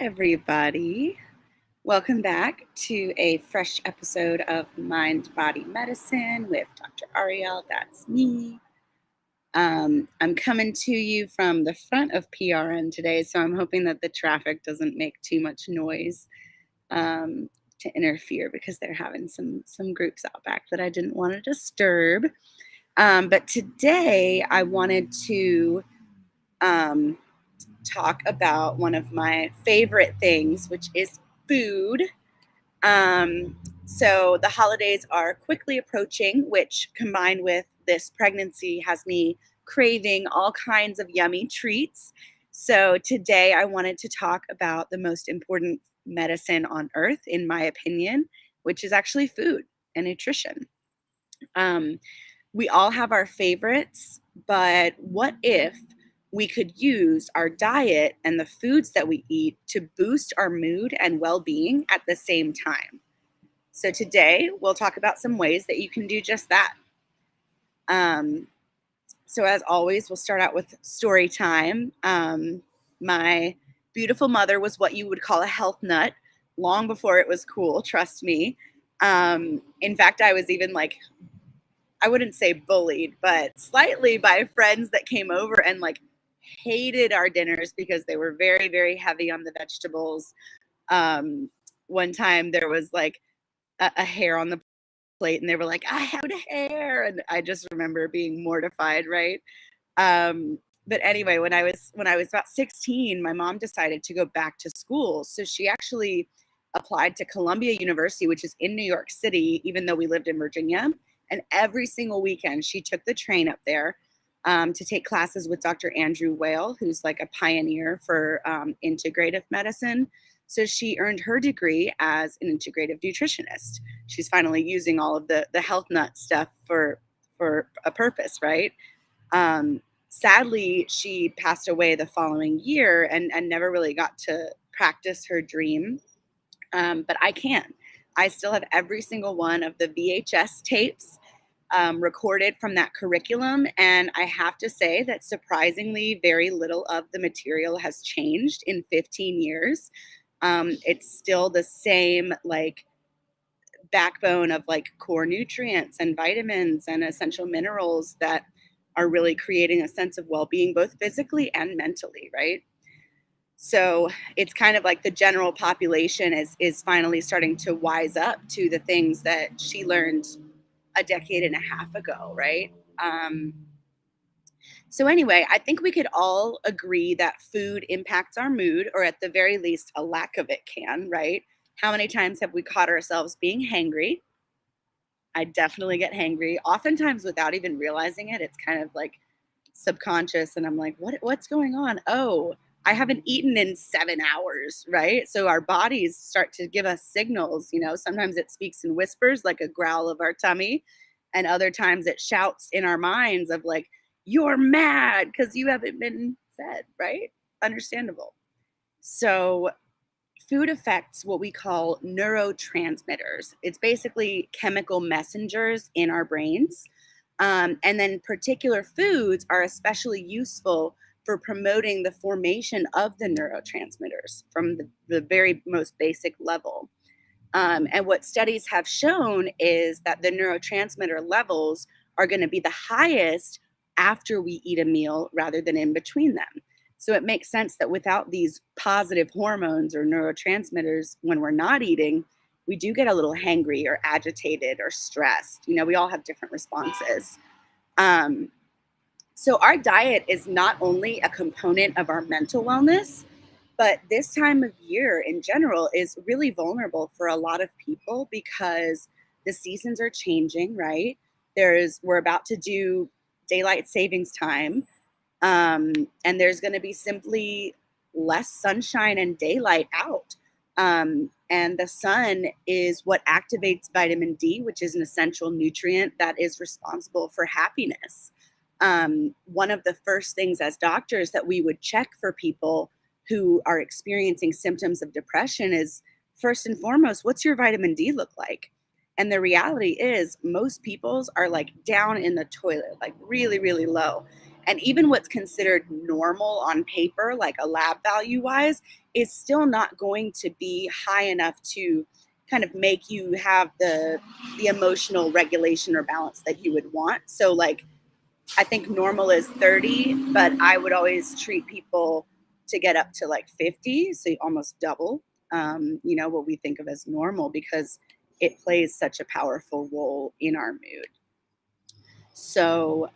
everybody. Welcome back to a fresh episode of Mind Body Medicine with Dr. Ariel. That's me. I'm coming to you from the front of PRN today, so I'm hoping that the traffic doesn't make too much noise to interfere because they're having some groups out back that I didn't want to disturb. But today I wanted to talk about one of my favorite things, which is food. So the holidays are quickly approaching, which combined with this pregnancy has me craving all kinds of yummy treats. So today I wanted to talk about the most important medicine on earth, in my opinion, which is actually food and nutrition. We all have our favorites, but what if we could use our diet and the foods that we eat to boost our mood and well-being at the same time? So today we'll talk about some ways that you can do just that. So as always, we'll start out with story time. My beautiful mother was what you would call a health nut long before it was cool, trust me. In fact, I was even I wouldn't say bullied, but slightly by friends that came over and hated our dinners because they were very, very heavy on the vegetables. One time there was a hair on the plate and they were like, I have a hair. And I just remember being mortified, right? But anyway, when I was about 16, my mom decided to go back to school. So she actually applied to Columbia University, which is in New York City, even though we lived in Virginia. And every single weekend she took the train up there to take classes with Dr. Andrew Weil, who's like a pioneer for integrative medicine. So she earned her degree as an integrative nutritionist. She's finally using all of the health nut stuff for a purpose, right? Sadly, she passed away the following year and never really got to practice her dream. But I can. I still have every single one of the VHS tapes recorded from that curriculum. And I have to say that surprisingly, very little of the material has changed in 15 years. It's still the same backbone of core nutrients and vitamins and essential minerals that are really creating a sense of well-being, both physically and mentally, right? So it's kind of like the general population is finally starting to wise up to the things that she learned a decade and a half ago, right? So anyway, I think we could all agree that food impacts our mood, or at the very least, a lack of it can, right? How many times have we caught ourselves being hangry? I definitely get hangry, oftentimes without even realizing it. It's kind of subconscious, and I'm like, what's going on? Oh, I haven't eaten in 7 hours, right? So our bodies start to give us signals. Sometimes it speaks in whispers, like a growl of our tummy, and other times it shouts in our minds of you're mad because you haven't been fed, right? Understandable. So food affects what we call neurotransmitters. It's basically chemical messengers in our brains. And then particular foods are especially useful for promoting the formation of the neurotransmitters from the very most basic level. And what studies have shown is that the neurotransmitter levels are going to be the highest after we eat a meal rather than in between them. So it makes sense that without these positive hormones or neurotransmitters when we're not eating, we do get a little hangry or agitated or stressed. We all have different responses. So our diet is not only a component of our mental wellness, but this time of year in general is really vulnerable for a lot of people because the seasons are changing, right? We're about to do daylight savings time. And there's going to be simply less sunshine and daylight out. And the sun is what activates vitamin D, which is an essential nutrient that is responsible for happiness. One of the first things as doctors that we would check for people who are experiencing symptoms of depression is, first and foremost, what's your vitamin D look like? And the reality is most people's are down in the toilet, really, really low. And even what's considered normal on paper, like a lab value wise, is still not going to be high enough to kind of make you have the emotional regulation or balance that you would want. So like I think normal is 30, but I would always treat people to get up to like 50, so you almost double, what we think of as normal because it plays such a powerful role in our mood. So,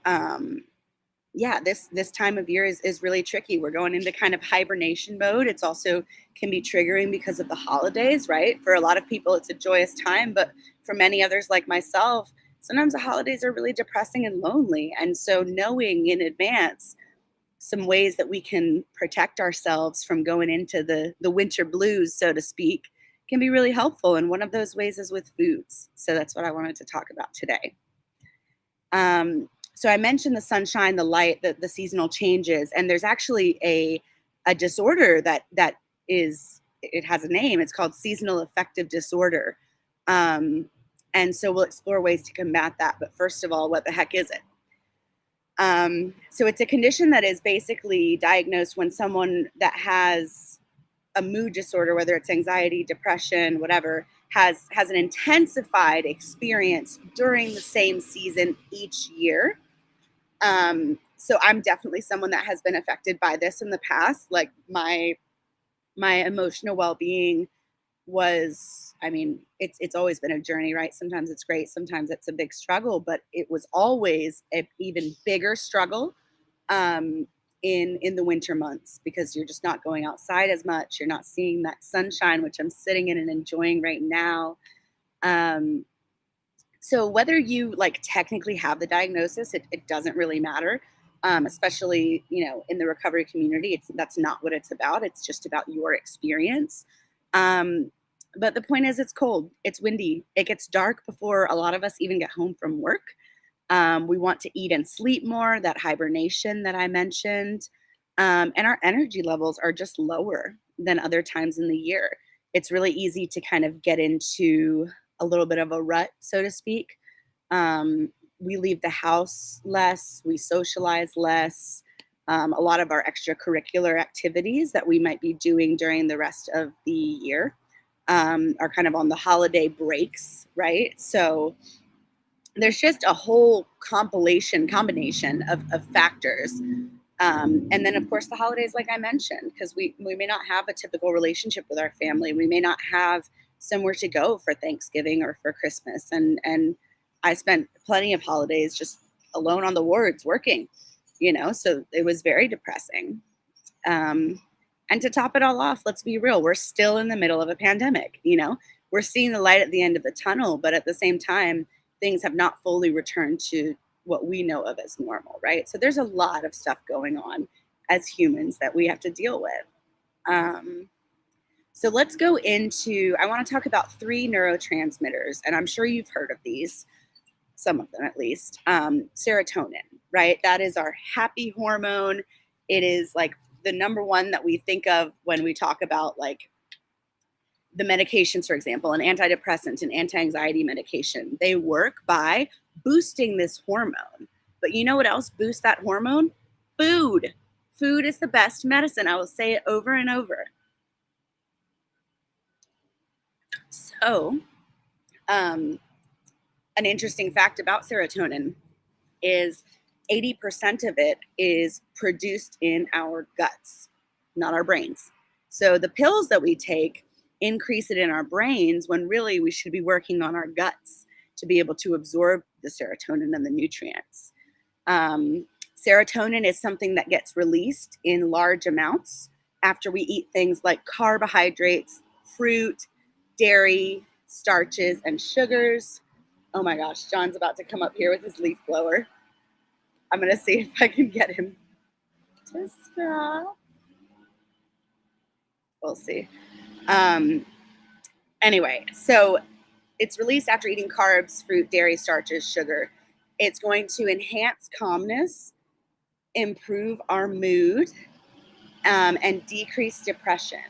yeah, this time of year is really tricky. We're going into kind of hibernation mode. It's also can be triggering because of the holidays, right? For a lot of people, it's a joyous time, but for many others like myself, sometimes the holidays are really depressing and lonely. And so knowing in advance some ways that we can protect ourselves from going into the winter blues, so to speak, can be really helpful. And one of those ways is with foods. So that's what I wanted to talk about today. So I mentioned the sunshine, the light, the seasonal changes, and there's actually a disorder that is it has a name. It's called seasonal affective disorder. And so we'll explore ways to combat that. But first of all, what the heck is it? So it's a condition that is basically diagnosed when someone that has a mood disorder, whether it's anxiety, depression, whatever, has an intensified experience during the same season each year. So I'm definitely someone that has been affected by this in the past. Like my emotional well-being was, I mean, it's always been a journey, right? Sometimes it's great, sometimes it's a big struggle, but it was always an even bigger struggle in the winter months because you're just not going outside as much. You're not seeing that sunshine, which I'm sitting in and enjoying right now. Um, so whether you like technically have the diagnosis, it doesn't really matter. Especially, in the recovery community, that's not what it's about. It's just about your experience. But the point is, it's cold, it's windy, it gets dark before a lot of us even get home from work. We want to eat and sleep more, that hibernation that I mentioned. And our energy levels are just lower than other times in the year. It's really easy to kind of get into a little bit of a rut, so to speak. We leave the house less, we socialize less. A lot of our extracurricular activities that we might be doing during the rest of the year are kind of on the holiday breaks, right? So there's just a whole combination of factors. And then, of course, the holidays, like I mentioned, because we may not have a typical relationship with our family. We may not have somewhere to go for Thanksgiving or for Christmas. And I spent plenty of holidays just alone on the wards working, so it was very depressing. And to top it all off, let's be real, we're still in the middle of a pandemic. We're seeing the light at the end of the tunnel, but at the same time, things have not fully returned to what we know of as normal, right? So there's a lot of stuff going on as humans that we have to deal with. So let's go into, I want to talk about 3 neurotransmitters, and I'm sure you've heard of these, some of them at least. Serotonin, right? That is our happy hormone. It is like the number one that we think of when we talk about like the medications, for example, an antidepressant and anti-anxiety medication. They work by boosting this hormone. But you know what else boosts that hormone? Food. Food is the best medicine. I will say it over and over. So, an interesting fact about serotonin is 80% of it is produced in our guts, not our brains. So the pills that we take increase it in our brains when really we should be working on our guts to be able to absorb the serotonin and the nutrients. Serotonin is something that gets released in large amounts after we eat things like carbohydrates, fruit, dairy, starches, and sugars. Oh my gosh, John's about to come up here with his leaf blower. I'm going to see if I can get him to stop. We'll see. Anyway, so it's released after eating carbs, fruit, dairy, starches, sugar. It's going to enhance calmness, improve our mood, and decrease depression.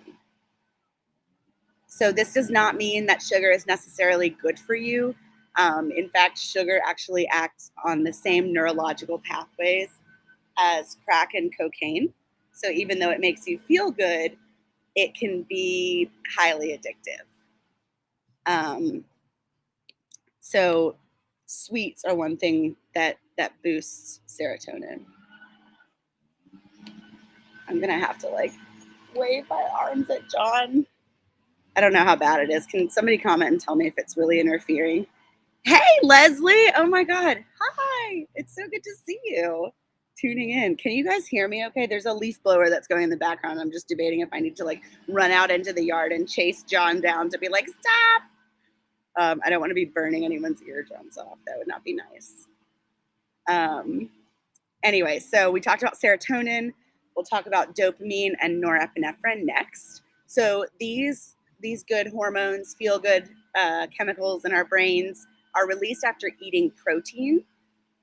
So this does not mean that sugar is necessarily good for you. In fact, sugar actually acts on the same neurological pathways as crack and cocaine. So even though it makes you feel good, it can be highly addictive. So sweets are one thing that boosts serotonin. I'm gonna have to like wave my arms at John. I don't know how bad it is. Can somebody comment and tell me if it's really interfering? Hey, Leslie. Oh my God. Hi. It's so good to see you tuning in. Can you guys hear me okay? There's a leaf blower that's going in the background. I'm just debating if I need to like run out into the yard and chase John down to be like, stop. I don't want to be burning anyone's eardrums off. That would not be nice. Anyway, so we talked about serotonin. We'll talk about dopamine and norepinephrine next. So these good hormones, feel good chemicals in our brains are released after eating protein.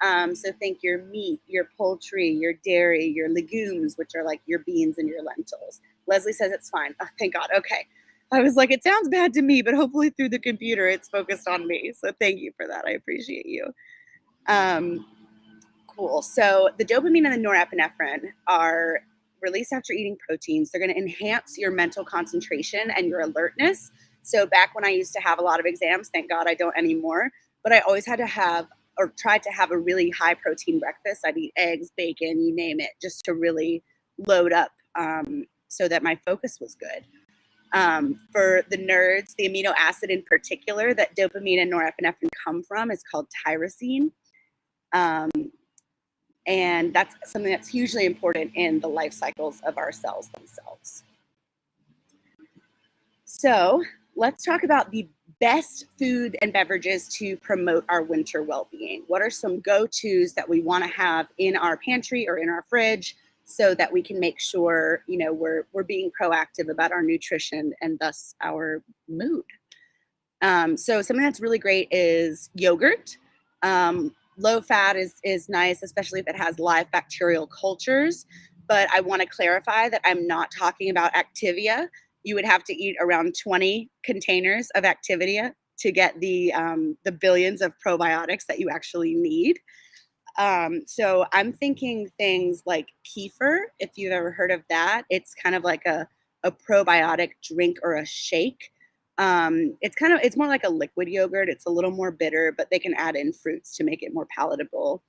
So think your meat, your poultry, your dairy, your legumes, which are like your beans and your lentils. Leslie says it's fine. Oh, thank God. Okay. I was like, it sounds bad to me, but hopefully through the computer, it's focused on me. So thank you for that. I appreciate you. Cool. So the dopamine and the norepinephrine are released after eating proteins. They're going to enhance your mental concentration and your alertness. So back when I used to have a lot of exams, thank God I don't anymore, but I always had to have or tried to have a really high protein breakfast. I'd eat eggs, bacon, you name it, just to really load up so that my focus was good. For the nerds, the amino acid in particular that dopamine and norepinephrine come from is called tyrosine. And that's something that's hugely important in the life cycles of our cells themselves. So let's talk about the best food and beverages to promote our winter well-being. What are some go-tos that we want to have in our pantry or in our fridge so that we can make sure, you know, we're being proactive about our nutrition and thus our mood? So something that's really great is yogurt. Low fat is nice, especially if it has live bacterial cultures. But I want to clarify that I'm not talking about Activia. You would have to eat around 20 containers of Activia to get the billions of probiotics that you actually need. So I'm thinking things like kefir, if you've ever heard of that. It's kind of like a probiotic drink or a shake. It's more like a liquid yogurt. It's a little more bitter, but they can add in fruits to make it more palatable.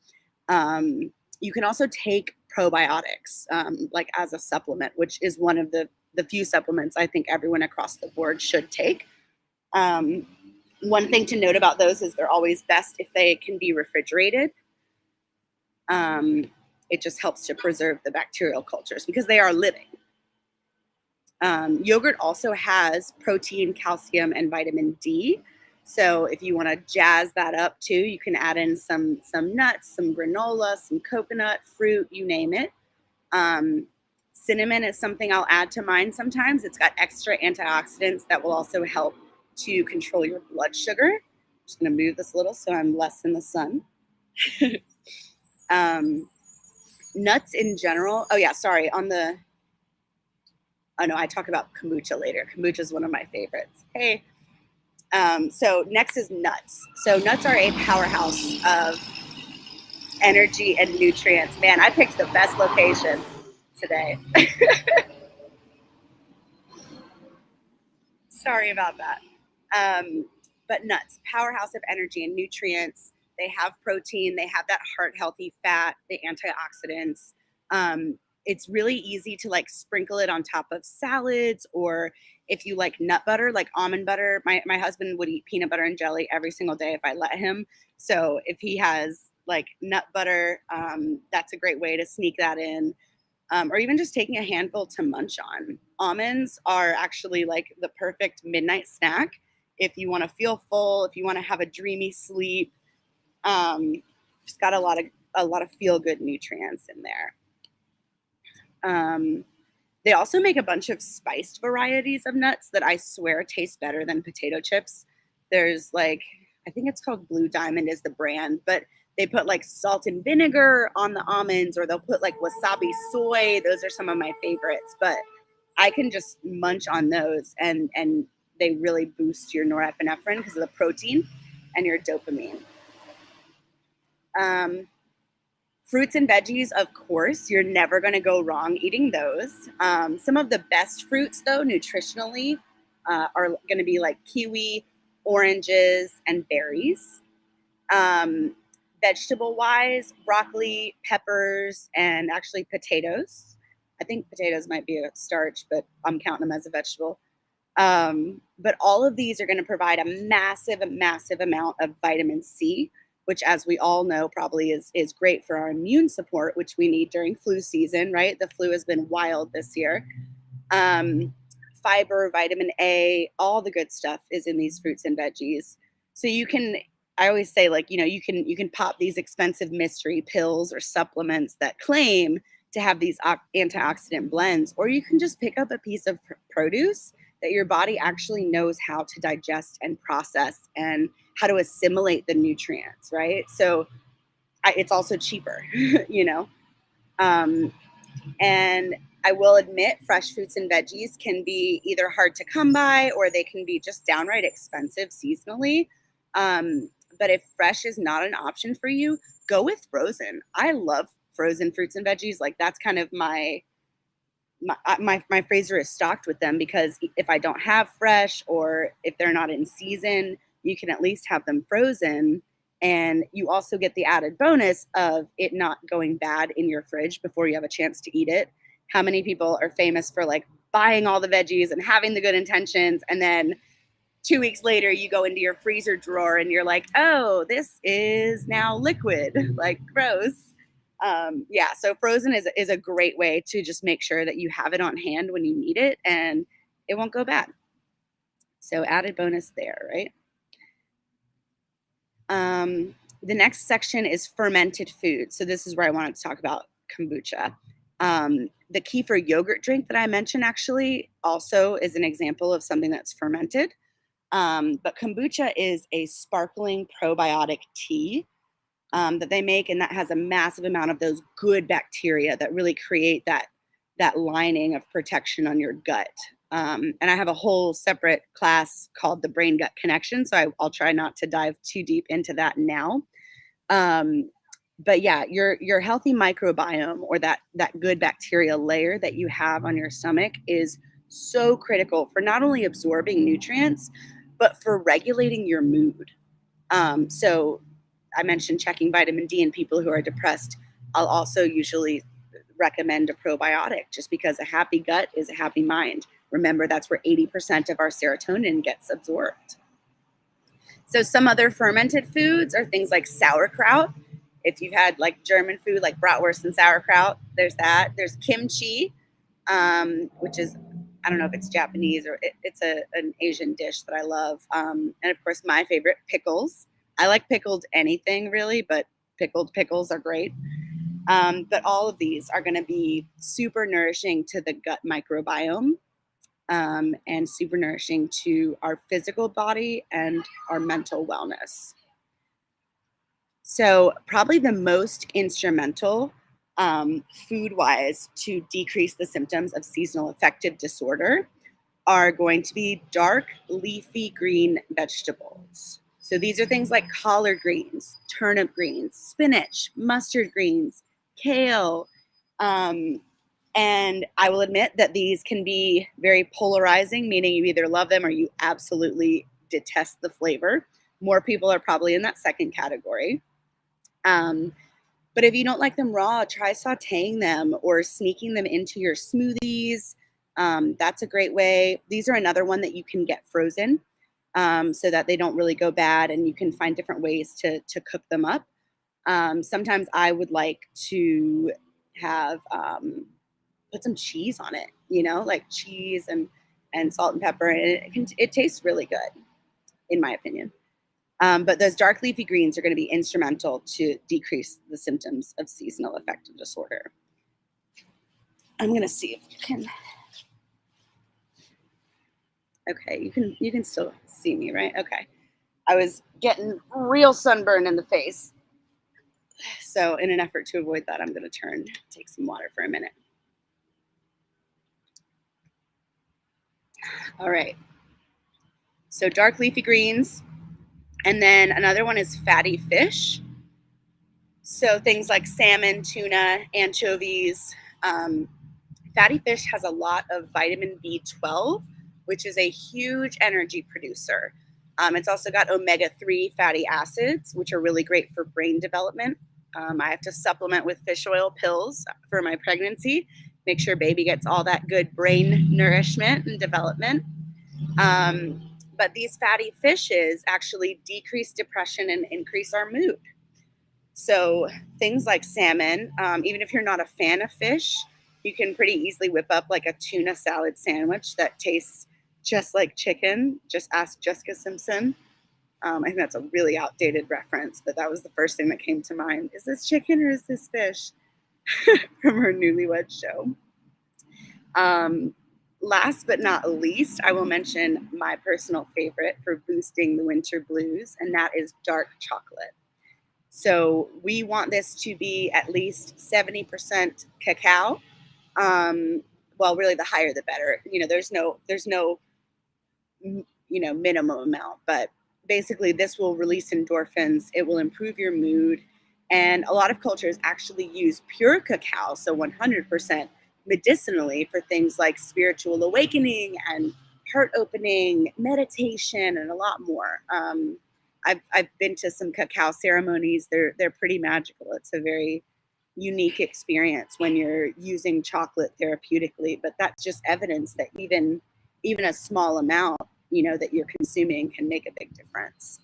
You can also take probiotics like as a supplement, which is one of the few supplements I think everyone across the board should take. One thing to note about those is they're always best if they can be refrigerated. It just helps to preserve the bacterial cultures because they are living. Yogurt also has protein, calcium, and vitamin D. So if you want to jazz that up too, you can add in some nuts, some granola, some coconut, fruit, you name it. Cinnamon is something I'll add to mine sometimes. It's got extra antioxidants that will also help to control your blood sugar. I'm just going to move this a little so I'm less in the sun. Nuts in general. Oh yeah, sorry. Oh no, I talk about kombucha later. Kombucha is one of my favorites. Hey. So next is nuts. So nuts are a powerhouse of energy and nutrients. Man, I picked the best location today. Sorry about that. But nuts, powerhouse of energy and nutrients. They have protein, they have that heart healthy fat, the antioxidants. It's really easy to like sprinkle it on top of salads, or if you like nut butter, like almond butter. My husband would eat peanut butter and jelly every single day if I let him. So if he has like nut butter, that's a great way to sneak that in. Or even just taking a handful to munch on. Almonds are actually like the perfect midnight snack if you want to feel full, if you want to have a dreamy sleep. Just got a lot of feel good nutrients in there. They also make a bunch of spiced varieties of nuts that I swear taste better than potato chips. There's like, I think it's called Blue Diamond is the brand, but they put like salt and vinegar on the almonds, or they'll put like wasabi soy. Those are some of my favorites, but I can just munch on those and they really boost your norepinephrine because of the protein and your dopamine. Fruits and veggies, of course, you're never going to go wrong eating those. Some of the best fruits, though, nutritionally, are going to be like kiwi, oranges, and berries. Um, Vegetable wise, broccoli, peppers, and actually potatoes. I think potatoes might be a starch, but I'm counting them as a vegetable. But all of these are going to provide a massive, massive amount of vitamin C, which, as we all know, probably is great for our immune support, which we need during flu season, right? The flu has been wild this year. Um, Fiber, vitamin A, all the good stuff is in these fruits and veggies. So you can, I always say, like, you can pop these expensive mystery pills or supplements that claim to have these antioxidant blends, or you can just pick up a piece of produce that your body actually knows how to digest and process and how to assimilate the nutrients, right? So it's also cheaper, you know? Um, and I will admit, fresh fruits and veggies can be either hard to come by or they can be just downright expensive seasonally. But if fresh is not an option for you, go with frozen. I love frozen fruits and veggies. Like, that's kind of my freezer is stocked with them, because if I don't have fresh or if they're not in season, you can at least have them frozen. And you also get the added bonus of it not going bad in your fridge before you have a chance to eat it. How many people are famous for like buying all the veggies and having the good intentions, and then 2 weeks later you go into your freezer drawer and you're like, oh, this is now liquid, like gross. Yeah, so frozen is a great way to just make sure that you have it on hand when you need it and it won't go bad. So added bonus there, right? The next section is fermented food. So this is where I wanted to talk about kombucha. The kefir yogurt drink that I mentioned actually also is an example of something that's fermented. But kombucha is a sparkling probiotic tea that they make, and that has a massive amount of those good bacteria that really create that lining of protection on your gut. And I have a whole separate class called the brain gut connection, so I'll try not to dive too deep into that now. But yeah, your healthy microbiome, or that good bacteria layer that you have on your stomach, is so critical for not only absorbing nutrients, but for regulating your mood. So I mentioned checking vitamin D in people who are depressed. I'll also usually recommend a probiotic, just because a happy gut is a happy mind. Remember, that's where 80% of our serotonin gets absorbed. So some other fermented foods are things like sauerkraut. If you've had like German food, like bratwurst and sauerkraut, there's that. There's kimchi, which is, I don't know if it's Japanese or it's an Asian dish that I love. And of course, my favorite, pickles. I like pickled anything really, but pickled pickles are great. But all of these are going to be super nourishing to the gut microbiome, and super nourishing to our physical body and our mental wellness. So probably the most instrumental, food-wise, to decrease the symptoms of seasonal affective disorder are going to be dark leafy green vegetables. So these are things like collard greens, turnip greens, spinach, mustard greens, kale. And I will admit that these can be very polarizing, meaning you either love them or you absolutely detest the flavor. More people are probably in that second category. But if you don't like them raw, try sauteing them or sneaking them into your smoothies. That's a great way. These are another one that you can get frozen, so that they don't really go bad, and you can find different ways to cook them up. Sometimes I would like to have put some cheese on it, like cheese and salt and pepper, and it tastes really good, in my opinion. But those dark leafy greens are going to be instrumental to decrease the symptoms of seasonal affective disorder. I'm going to see if you can. Okay, you can still see me, right? Okay. I was getting real sunburn in the face. So in an effort to avoid that, I'm going to take some water for a minute. All right. So dark leafy greens. And then another one is fatty fish. So things like salmon, tuna, anchovies. Fatty fish has a lot of vitamin B12, which is a huge energy producer. It's also got omega-3 fatty acids, which are really great for brain development. I have to supplement with fish oil pills for my pregnancy, make sure baby gets all that good brain nourishment and development. But these fatty fishes actually decrease depression and increase our mood. So things like salmon, even if you're not a fan of fish, you can pretty easily whip up like a tuna salad sandwich that tastes just like chicken. Just ask Jessica Simpson. I think that's a really outdated reference, but that was the first thing that came to mind. Is this chicken or is this fish? From her Newlywed show. Last but not least, I will mention my personal favorite for boosting the winter blues, and that is dark chocolate. So we want this to be at least 70% cacao. Well, really, the higher the better. There's no minimum amount, but basically, this will release endorphins. It will improve your mood, and a lot of cultures actually use pure cacao, so 100% medicinally for things like spiritual awakening and heart opening, meditation, and a lot more. I've been to some cacao ceremonies. They're pretty magical. It's a very unique experience when you're using chocolate therapeutically. But that's just evidence that even a small amount, that you're consuming can make a big difference.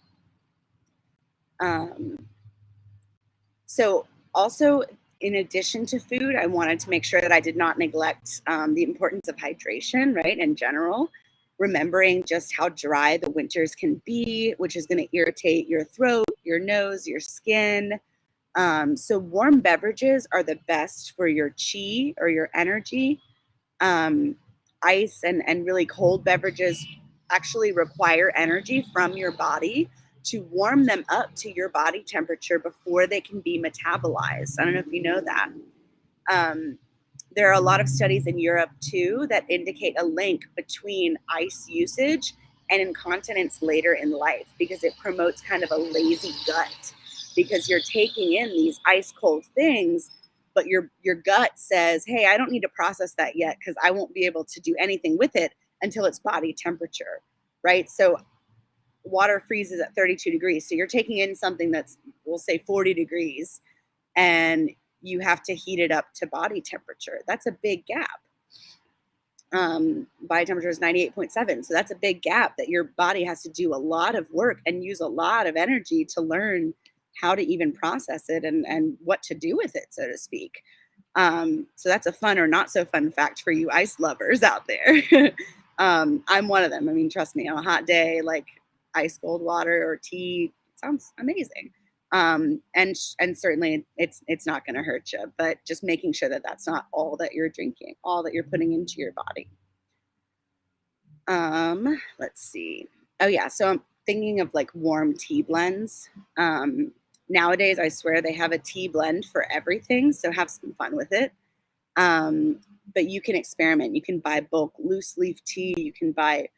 So also, in addition to food, I wanted to make sure that I did not neglect the importance of hydration, right, in general. Remembering just how dry the winters can be, which is going to irritate your throat, your nose, your skin. So warm beverages are the best for your chi or your energy. Ice and really cold beverages actually require energy from your body to warm them up to your body temperature before they can be metabolized. I don't know if you know that. There are a lot of studies in Europe too that indicate a link between ice usage and incontinence later in life, because it promotes kind of a lazy gut, because you're taking in these ice cold things, but your gut says, hey, I don't need to process that yet because I won't be able to do anything with it until it's body temperature, right? So water freezes at 32 degrees. So you're taking in something that's, we'll say, 40 degrees, and you have to heat it up to body temperature. That's a big gap. Body temperature is 98.7. So that's a big gap that your body has to do a lot of work and use a lot of energy to learn how to even process it and what to do with it, so to speak. So that's a fun or not so fun fact for you ice lovers out there. I'm one of them. I mean, trust me, on a hot day, like ice cold water or tea sounds amazing. And certainly it's not going to hurt you, but just making sure that that's not all that you're drinking, all that you're putting into your body. Let's see. Oh yeah. So I'm thinking of like warm tea blends. Nowadays, I swear they have a tea blend for everything. So have some fun with it. But you can experiment. You can buy bulk loose leaf tea. You can buy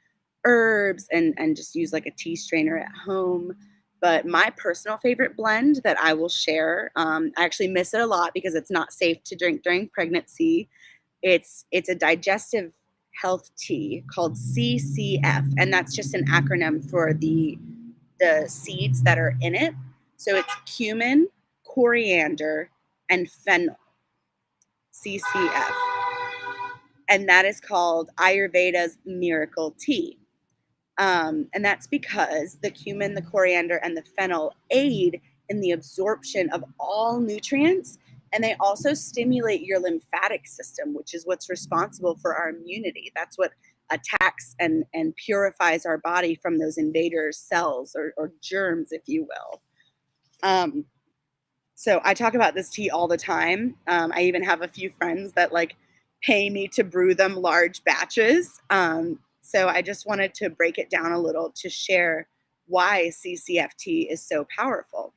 herbs and just use like a tea strainer at home. But my personal favorite blend that I will share, I actually miss it a lot because it's not safe to drink during pregnancy. It's a digestive health tea called CCF, and that's just an acronym for the seeds that are in it. So it's cumin, coriander, and fennel. CCF. And that is called Ayurveda's miracle tea. And that's because the cumin, the coriander, and the fennel aid in the absorption of all nutrients. And they also stimulate your lymphatic system, which is what's responsible for our immunity. That's what attacks and purifies our body from those invader cells or germs, if you will. So I talk about this tea all the time. I even have a few friends that like pay me to brew them large batches. So I just wanted to break it down a little to share why CCFT is so powerful.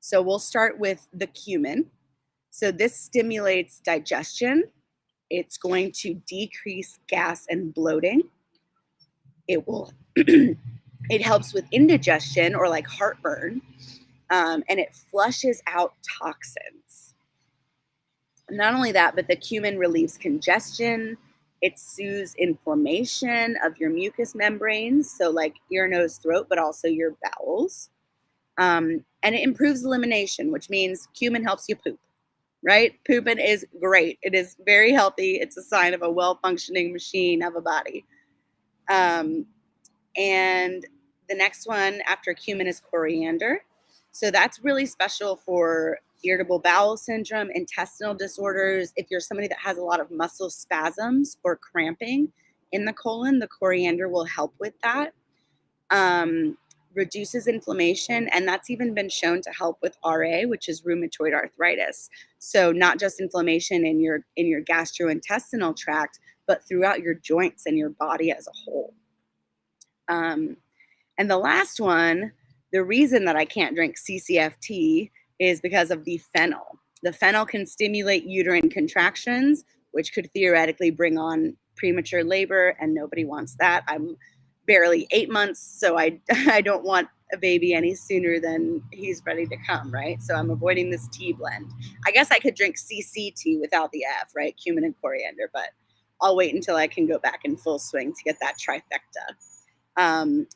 So we'll start with the cumin. So this stimulates digestion. It's going to decrease gas and bloating. It will, it helps with indigestion or like heartburn. and it flushes out toxins. Not only that, but the cumin relieves congestion. It soothes inflammation of your mucous membranes, so like ear, nose, throat, but also your bowels. And it improves elimination, which means cumin helps you poop, right? Pooping is great. It is very healthy. It's a sign of a well functioning machine of a body. Um, and the next one after cumin is coriander. So that's really special for irritable bowel syndrome, intestinal disorders. If you're somebody that has a lot of muscle spasms or cramping in the colon, the coriander will help with that. Um, Reduces inflammation, and that's even been shown to help with RA, which is rheumatoid arthritis. So not just inflammation in your gastrointestinal tract, but throughout your joints and your body as a whole. Um, and the last one, the reason that I can't drink CCFT is because of the fennel. The fennel can stimulate uterine contractions, which could theoretically bring on premature labor, and nobody wants that. I'm barely 8 months, so I don't want a baby any sooner than he's ready to come, right? So I'm avoiding this tea blend. I guess I could drink CCT without the F, right? Cumin and coriander, but I'll wait until I can go back in full swing to get that trifecta.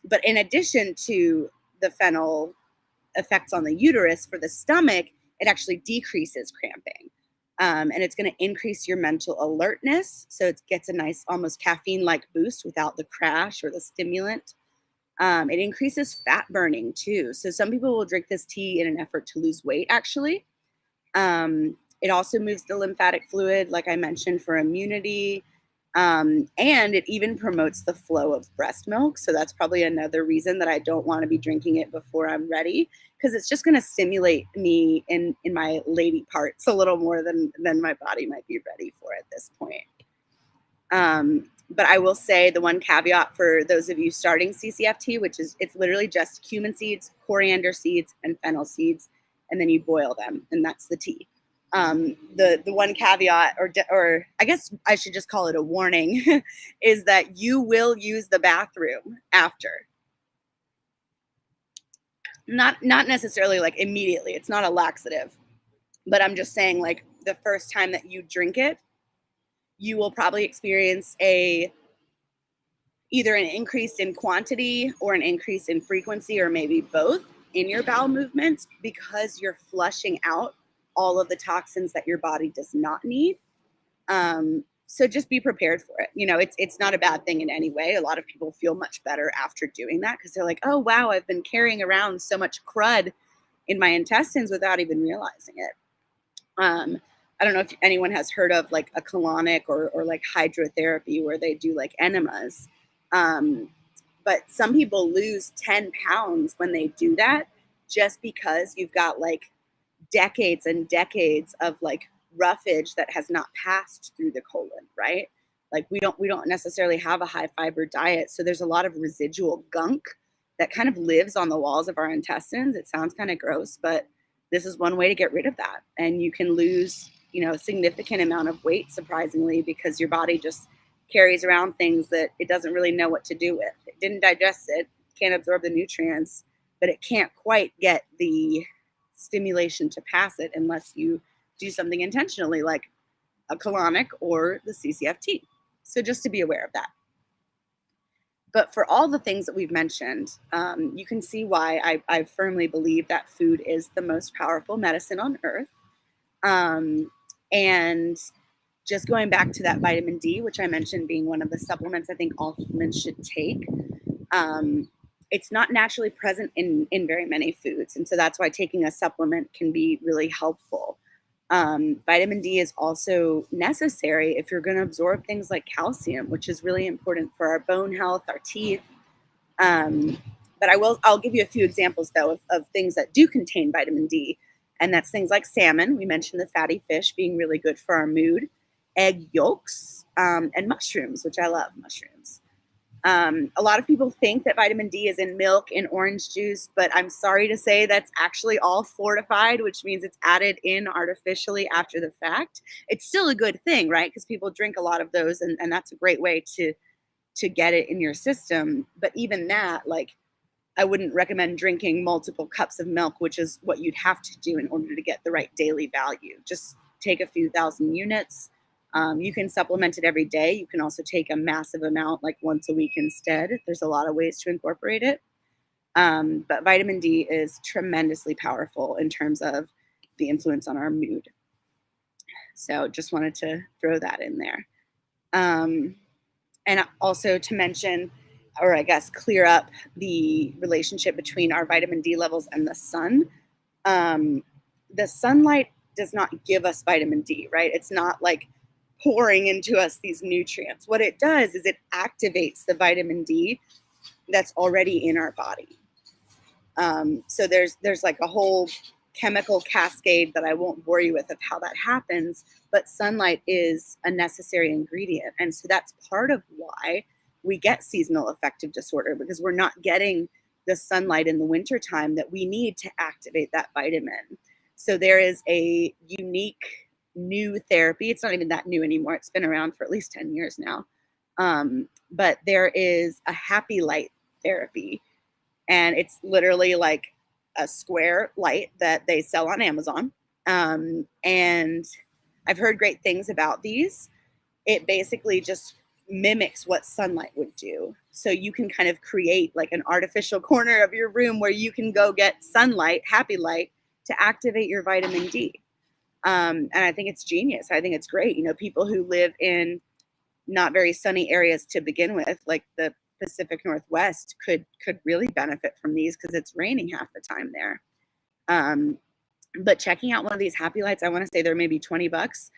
But in addition to the fennel effects on the uterus, for the stomach, it actually decreases cramping. And it's going to increase your mental alertness. So it gets a nice, almost caffeine-like boost without the crash or the stimulant. It increases fat burning too. So some people will drink this tea in an effort to lose weight, actually. It also moves the lymphatic fluid, like I mentioned, for immunity. And it even promotes the flow of breast milk. So that's probably another reason that I don't want to be drinking it before I'm ready, because it's just going to stimulate me in my lady parts a little more than my body might be ready for at this point. But I will say the one caveat for those of you starting CCFT, which is it's literally just cumin seeds, coriander seeds, and fennel seeds, and then you boil them, and that's the tea. The one caveat, or I guess I should just call it a warning, is that you will use the bathroom after. Not necessarily like immediately. It's not a laxative, but I'm just saying, like, the first time that you drink it, you will probably experience either an increase in quantity or an increase in frequency, or maybe both, in your bowel movements, because you're flushing out all of the toxins that your body does not need. So just be prepared for it. You know, it's not a bad thing in any way. A lot of people feel much better after doing that because they're like, oh, wow, I've been carrying around so much crud in my intestines without even realizing it. I don't know if anyone has heard of like a colonic or like hydrotherapy where they do like enemas. But some people lose 10 pounds when they do that, just because you've got like decades and decades of like roughage that has not passed through the colon, right? Like we don't necessarily have a high fiber diet, so there's a lot of residual gunk that kind of lives on the walls of our intestines. It sounds kind of gross, but this is one way to get rid of that. And you can lose, you know, a significant amount of weight, surprisingly, because your body just carries around things that it doesn't really know what to do with. It didn't digest it, can't absorb the nutrients, but it can't quite get the stimulation to pass it unless you do something intentionally, like a colonic or the CCFT. So just to be aware of that. But for all the things that we've mentioned, you can see why I firmly believe that food is the most powerful medicine on earth. And just going back to that vitamin D, which I mentioned being one of the supplements I think all humans should take, it's not naturally present in very many foods. And so that's why taking a supplement can be really helpful. Vitamin D is also necessary if you're going to absorb things like calcium, which is really important for our bone health, our teeth. But I'll give you a few examples though of things that do contain vitamin D. And that's things like salmon. We mentioned the fatty fish being really good for our mood, egg yolks, and mushrooms, which I love mushrooms. A lot of people think that vitamin D is in milk and orange juice, but I'm sorry to say that's actually all fortified, which means it's added in artificially after the fact. It's still a good thing, right? Because people drink a lot of those, and that's a great way to get it in your system. But even that, like, I wouldn't recommend drinking multiple cups of milk, which is what you'd have to do in order to get the right daily value. Just take a few thousand units. You can supplement it every day. You can also take a massive amount like once a week instead. There's a lot of ways to incorporate it. But vitamin D is tremendously powerful in terms of the influence on our mood. So just wanted to throw that in there. And also to mention, or I guess clear up the relationship between our vitamin D levels and the sun. The sunlight does not give us vitamin D, right? It's not like pouring into us these nutrients. What it does is it activates the vitamin D that's already in our body. So there's like a whole chemical cascade that I won't bore you with of how that happens, but sunlight is a necessary ingredient. And so that's part of why we get seasonal affective disorder, because we're not getting the sunlight in the wintertime that we need to activate that vitamin. So there is a unique new therapy. It's not even that new anymore. It's been around for at least 10 years now. But there is a happy light therapy. And it's literally like a square light that they sell on Amazon. And I've heard great things about these. It basically just mimics what sunlight would do. So you can kind of create like an artificial corner of your room where you can go get sunlight, happy light, to activate your vitamin D. And I think it's genius. I think it's great. You know, people who live in not very sunny areas to begin with, like the Pacific Northwest, could really benefit from these because it's raining half the time there. But checking out one of these happy lights, I want to say they're maybe $20.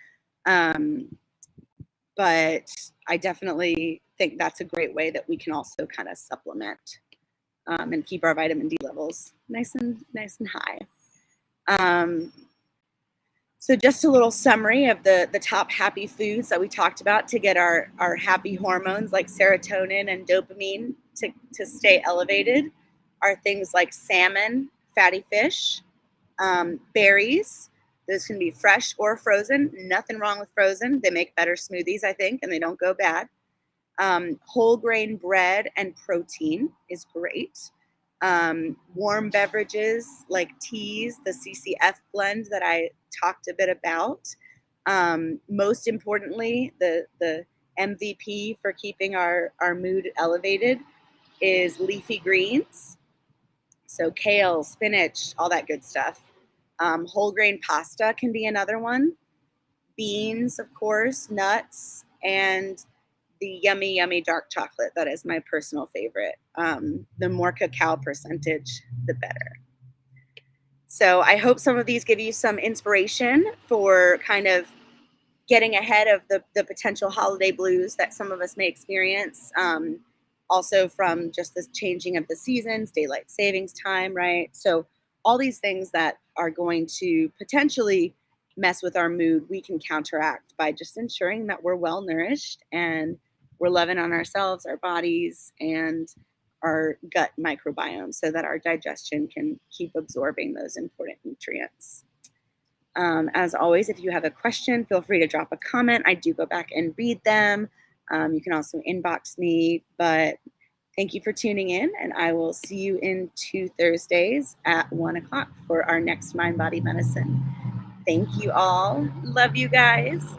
But I definitely think that's a great way that we can also kind of supplement and keep our vitamin D levels nice and high. So just a little summary of the top happy foods that we talked about to get our happy hormones like serotonin and dopamine to stay elevated are things like salmon, fatty fish, berries. Those can be fresh or frozen. Nothing wrong with frozen. They make better smoothies, I think, and they don't go bad. Whole grain bread and protein is great. Warm beverages like teas, the CCF blend that I talked a bit about. Most importantly, the MVP for keeping our mood elevated is leafy greens. So kale, spinach, all that good stuff. Whole grain pasta can be another one. Beans, of course, nuts, and the yummy, yummy dark chocolate. That is my personal favorite. The more cacao percentage, the better. So I hope some of these give you some inspiration for kind of getting ahead of the potential holiday blues that some of us may experience. Also from just this changing of the seasons, daylight savings time, right? So all these things that are going to potentially mess with our mood, we can counteract by just ensuring that we're well nourished and we're loving on ourselves, our bodies, and our gut microbiome so that our digestion can keep absorbing those important nutrients. As always, if you have a question, feel free to drop a comment. I do go back and read them. You can also inbox me, but thank you for tuning in, and I will see you in 2 Thursdays at 1 o'clock for our next Mind Body Medicine. Thank you all. Love you guys.